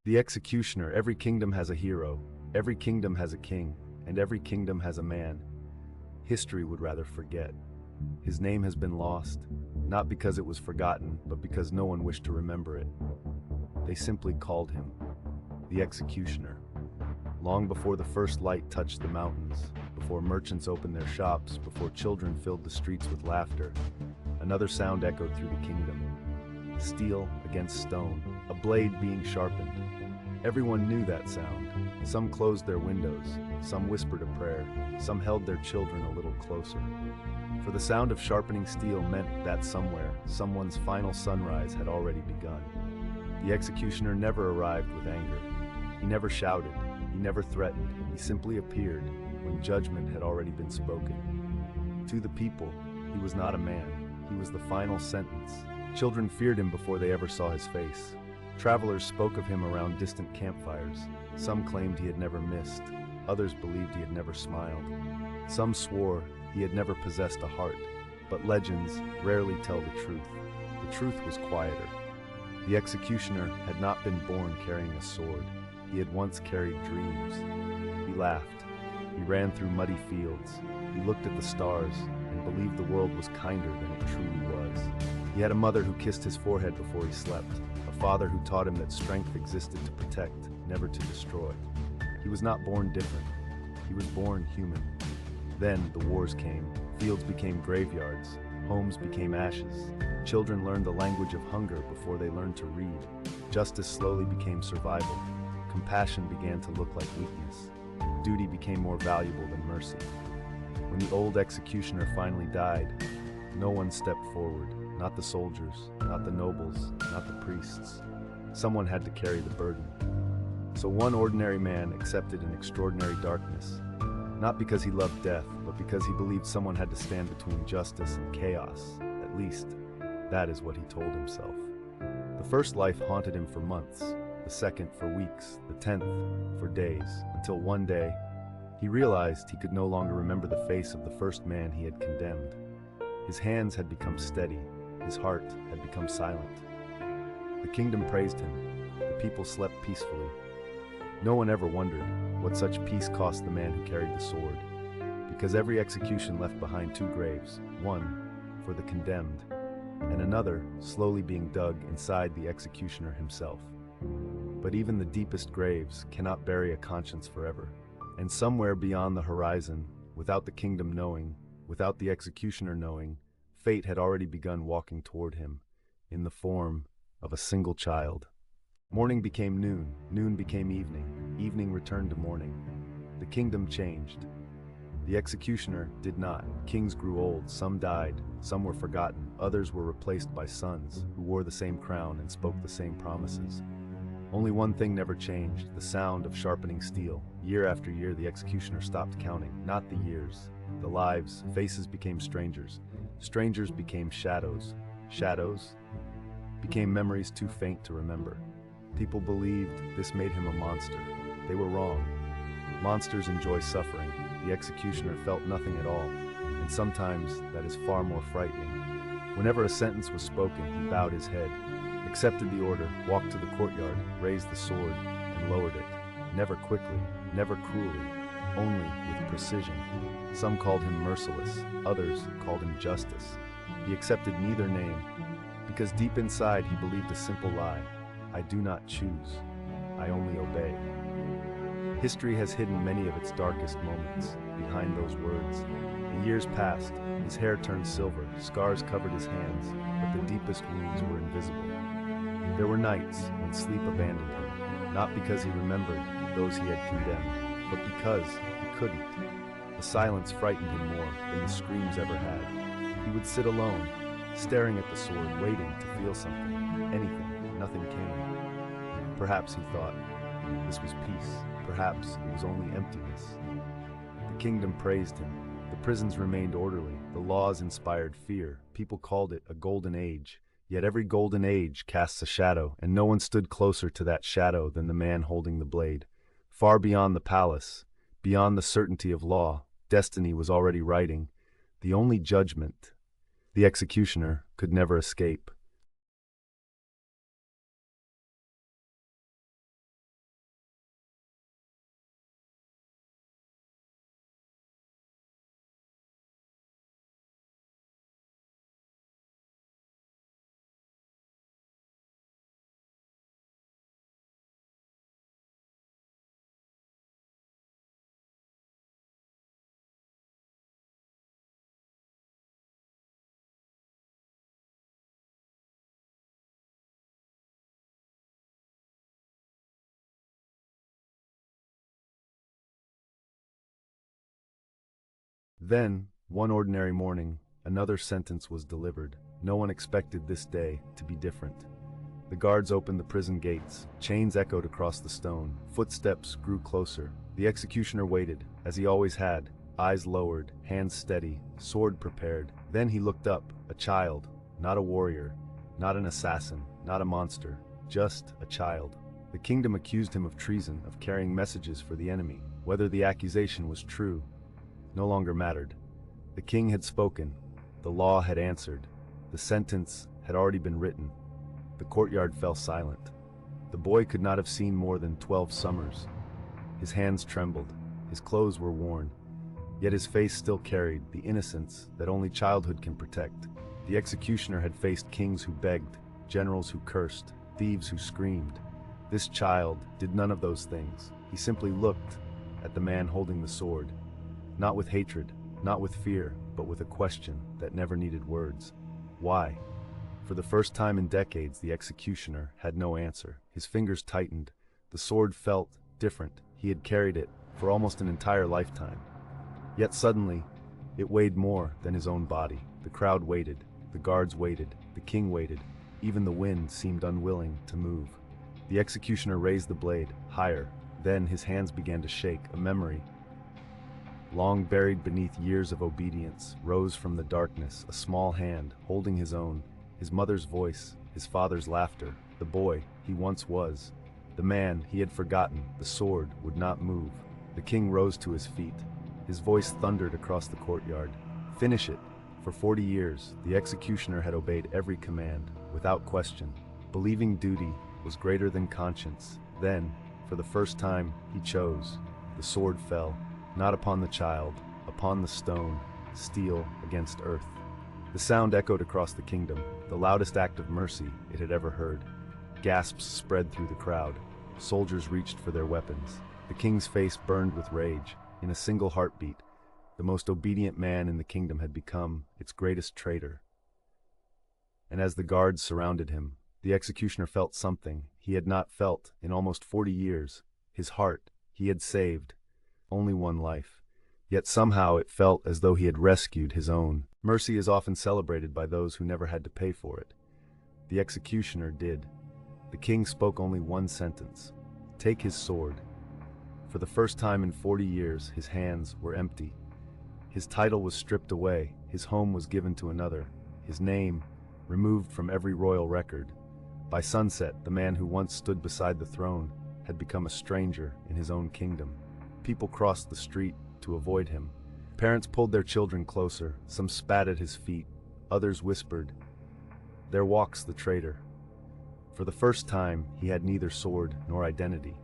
The executioner. Every kingdom has a hero, every kingdom has a king, and every kingdom has a man history would rather forget. His name has been lost, not because it was forgotten, but because no one wished to remember it. They simply called him the executioner. Long before the first light touched the mountains, before merchants opened their shops, before children filled the streets with laughter, another sound echoed through the kingdom. Steel against stone, a blade being sharpened. Everyone knew that sound. Some closed their windows, some whispered a prayer, some held their children a little closer. For the sound of sharpening steel meant that somewhere, someone's final sunrise had already begun. The executioner never arrived with anger. He never shouted, he never threatened, he simply appeared when judgment had already been spoken. To the people, he was not a man, he was the final sentence. Children feared him before they ever saw his face. Travelers spoke of him around distant campfires. Some claimed he had never missed. Others believed he had never smiled. Some swore he had never possessed a heart. But legends rarely tell the truth. The truth was quieter. The executioner had not been born carrying a sword. He had once carried dreams. He laughed. He ran through muddy fields. He looked at the stars and believed the world was kinder than it truly was. He had a mother who kissed his forehead before he slept. A father who taught him that strength existed to protect, never to destroy. He was not born different. He was born human. Then the wars came. Fields became graveyards. Homes became ashes. Children learned the language of hunger before they learned to read. Justice slowly became survival. Compassion began to look like weakness. Duty became more valuable than mercy. When the old executioner finally died, no one stepped forward. Not the soldiers, not the nobles, not the priests. Someone had to carry the burden. So one ordinary man accepted an extraordinary darkness, not because he loved death, but because he believed someone had to stand between justice and chaos. At least, that is what he told himself. The first life haunted him for months, the second for weeks, the 10th for days, until one day, he realized he could no longer remember the face of the first man he had condemned. His hands had become steady. His heart had become silent. The kingdom praised him. The people slept peacefully. No one ever wondered what such peace cost the man who carried the sword, because every execution left behind two graves, one for the condemned, and another slowly being dug inside the executioner himself. But even the deepest graves cannot bury a conscience forever. And somewhere beyond the horizon, without the kingdom knowing, without the executioner knowing, fate had already begun walking toward him, in the form of a single child. Morning became noon, noon became evening, evening returned to morning. The kingdom changed. The executioner did not. Kings grew old, some died, some were forgotten, others were replaced by sons, who wore the same crown and spoke the same promises. Only one thing never changed, the sound of sharpening steel. Year after year, the executioner stopped counting, not the years. The lives, faces became strangers. Strangers became shadows. Shadows became memories too faint to remember. People believed this made him a monster. They were wrong. Monsters enjoy suffering. The executioner felt nothing at all, and sometimes that is far more frightening. Whenever a sentence was spoken, he bowed his head, accepted the order, walked to the courtyard, raised the sword, and lowered it. Never quickly, never cruelly, only with precision. Some called him merciless, others called him justice. He accepted neither name, because deep inside he believed a simple lie. I do not choose, I only obey. History has hidden many of its darkest moments behind those words. The years passed, his hair turned silver, scars covered his hands, but the deepest wounds were invisible. There were nights when sleep abandoned him, not because he remembered those he had condemned, but because he couldn't. The silence frightened him more than the screams ever had. He would sit alone, staring at the sword, waiting to feel something. Anything. Nothing came. Perhaps, he thought, this was peace. Perhaps it was only emptiness. The kingdom praised him. The prisons remained orderly. The laws inspired fear. People called it a golden age. Yet every golden age casts a shadow, and no one stood closer to that shadow than the man holding the blade. Far beyond the palace, beyond the certainty of law, destiny was already writing. The only judgment the executioner could never escape. Then, one ordinary morning, another sentence was delivered. No one expected this day to be different. The guards opened the prison gates. Chains echoed across the stone. Footsteps grew closer. The executioner waited, as he always had, eyes lowered, hands steady, sword prepared. Then he looked up, a child, not a warrior, not an assassin, not a monster, just a child. The kingdom accused him of treason, of carrying messages for the enemy. Whether the accusation was true no longer mattered. The king had spoken. The law had answered. The sentence had already been written. The courtyard fell silent. The boy could not have seen more than 12 summers. His hands trembled. His clothes were worn. Yet his face still carried the innocence that only childhood can protect. The executioner had faced kings who begged, generals who cursed, thieves who screamed. This child did none of those things. He simply looked at the man holding the sword. Not with hatred, not with fear, but with a question that never needed words. Why? For the first time in decades, the executioner had no answer. His fingers tightened. The sword felt different. He had carried it for almost an entire lifetime. Yet suddenly, it weighed more than his own body. The crowd waited. The guards waited. The king waited. Even the wind seemed unwilling to move. The executioner raised the blade higher. Then his hands began to shake. A memory, long buried beneath years of obedience, rose from the darkness, a small hand holding his own, his mother's voice, his father's laughter, the boy he once was, the man he had forgotten. The sword would not move. The king rose to his feet. His voice thundered across the courtyard. Finish it. For 40 years, the executioner had obeyed every command, without question, believing duty was greater than conscience. Then, for the first time, he chose. The sword fell. Not upon the child, upon the stone, steel against earth. The sound echoed across the kingdom, the loudest act of mercy it had ever heard. Gasps spread through the crowd. Soldiers reached for their weapons. The king's face burned with rage. In a single heartbeat, the most obedient man in the kingdom had become its greatest traitor. And as the guards surrounded him, the executioner felt something he had not felt in almost 40 years. His heart. He had saved only one life. Yet somehow it felt as though he had rescued his own. Mercy is often celebrated by those who never had to pay for it. The executioner did. The king spoke only one sentence. Take his sword. For the first time in 40 years, his hands were empty. His title was stripped away. His home was given to another. His name removed from every royal record. By sunset, the man who once stood beside the throne had become a stranger in his own kingdom. People crossed the street to avoid him. Parents pulled their children closer. Some spat at his feet. Others whispered, "There walks the traitor." For the first time, he had neither sword nor identity.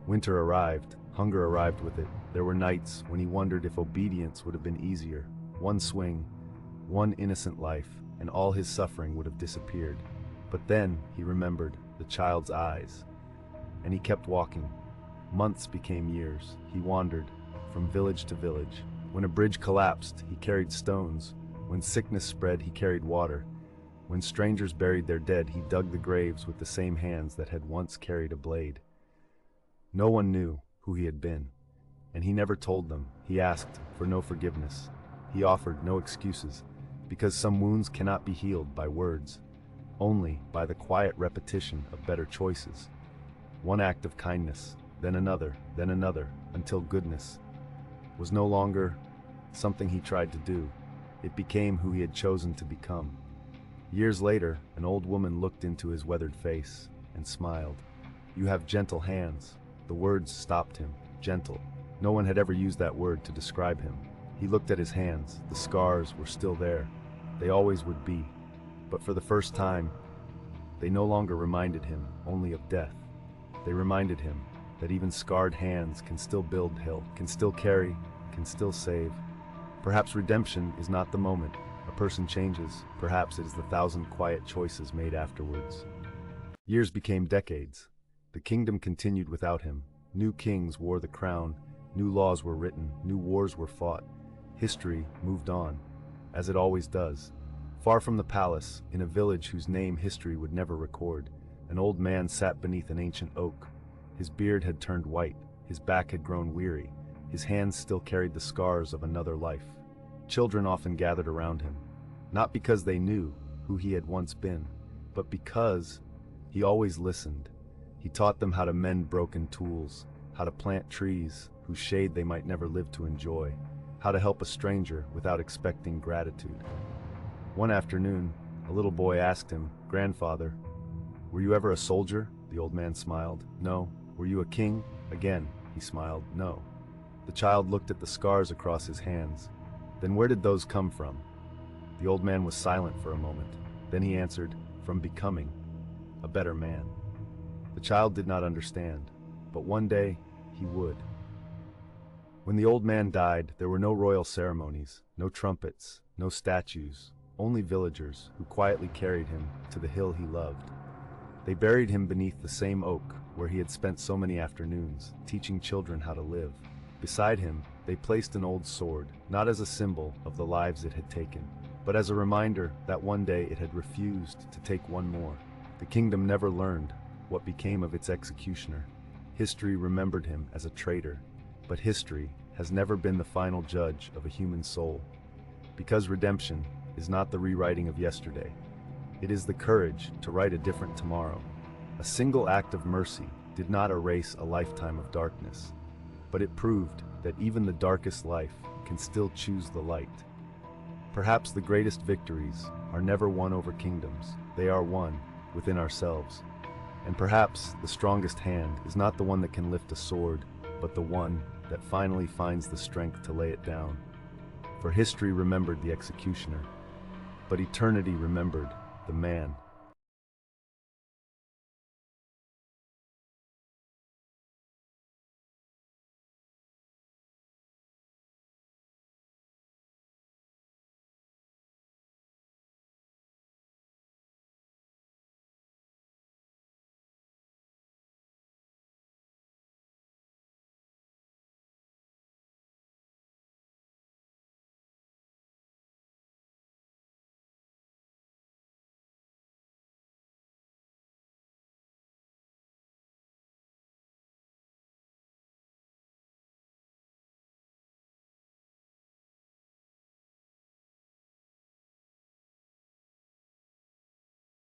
Winter arrived. Hunger arrived with it. There were nights when he wondered if obedience would have been easier. One swing, one innocent life, and all his suffering would have disappeared. But then he remembered the child's eyes, and he kept walking. Months became years. He wandered from village to village. When a bridge collapsed, he carried stones. When sickness spread, he carried water. When strangers buried their dead, he dug the graves with the same hands that had once carried a blade. No one knew who he had been, and he never told them. He asked for no forgiveness. He offered no excuses, because some wounds cannot be healed by words, only by the quiet repetition of better choices. One act of kindness, then another, until goodness was no longer something he tried to do. It became who he had chosen to become. Years later, an old woman looked into his weathered face and smiled. "You have gentle hands." The words stopped him. Gentle. No one had ever used that word to describe him. He looked at his hands. The scars were still there. They always would be. But for the first time, they no longer reminded him only of death. They reminded him that even scarred hands can still build hill, can still carry, can still save. Perhaps redemption is not the moment a person changes. Perhaps it is the thousand quiet choices made afterwards. Years became decades. The kingdom continued without him. New kings wore the crown, new laws were written, new wars were fought. History moved on, as it always does. Far from the palace, in a village whose name history would never record, an old man sat beneath an ancient oak. His beard had turned white, his back had grown weary, his hands still carried the scars of another life. Children often gathered around him, not because they knew who he had once been, but because he always listened. He taught them how to mend broken tools, how to plant trees whose shade they might never live to enjoy, how to help a stranger without expecting gratitude. One afternoon, a little boy asked him, "Grandfather, were you ever a soldier?" The old man smiled. "No." "Were you a king?" Again, he smiled. "No." The child looked at the scars across his hands. "Then where did those come from?" The old man was silent for a moment. Then he answered, "From becoming a better man." The child did not understand, but one day he would. When the old man died, there were no royal ceremonies, no trumpets, no statues, only villagers who quietly carried him to the hill he loved. They buried him beneath the same oak where he had spent so many afternoons, teaching children how to live. Beside him, they placed an old sword, not as a symbol of the lives it had taken, but as a reminder that one day it had refused to take one more. The kingdom never learned what became of its executioner. History remembered him as a traitor, but history has never been the final judge of a human soul. Because redemption is not the rewriting of yesterday. It is the courage to write a different tomorrow. A single act of mercy did not erase a lifetime of darkness, but it proved that even the darkest life can still choose the light. Perhaps the greatest victories are never won over kingdoms. They are won within ourselves. And perhaps the strongest hand is not the one that can lift a sword, but the one that finally finds the strength to lay it down. For history remembered the executioner, but eternity remembered the man